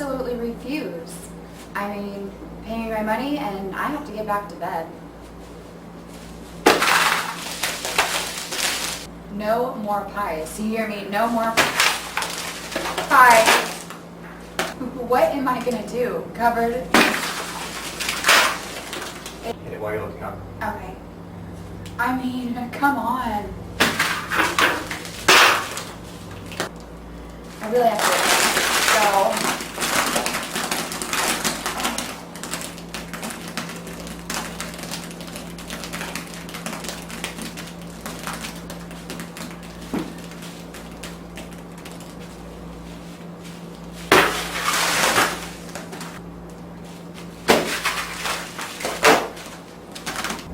absolutely refuse. I mean, pay me my money and I have to get back to bed. No more pies. You hear me? No more pies. What am I gonna do? Covered? Hit it while you're looking up. Okay. I mean, come on. I really have to go.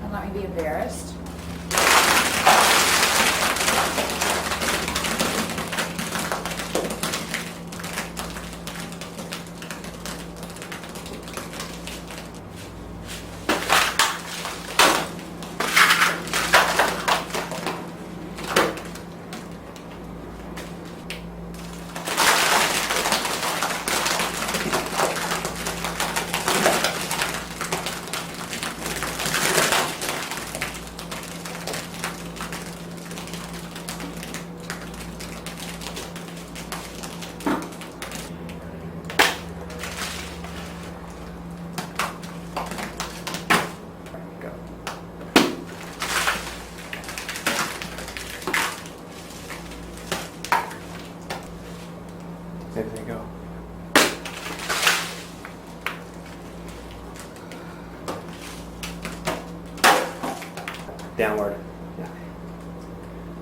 And let me be embarrassed. Go. There you go. Downward. Yeah.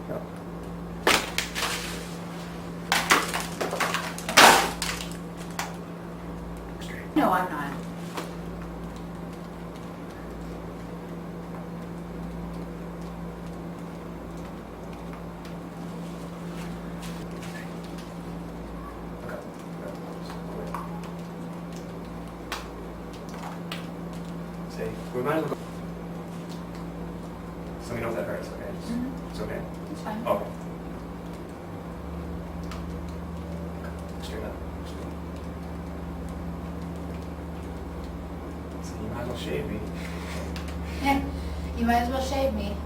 Go. Straight. No, I'm not. Okay. See, we might as well go. So we know if that hurts, okay? It's okay? It's fine. Okay. Straight up. Straight. So you might as well shave me. Yeah, you might as well shave me.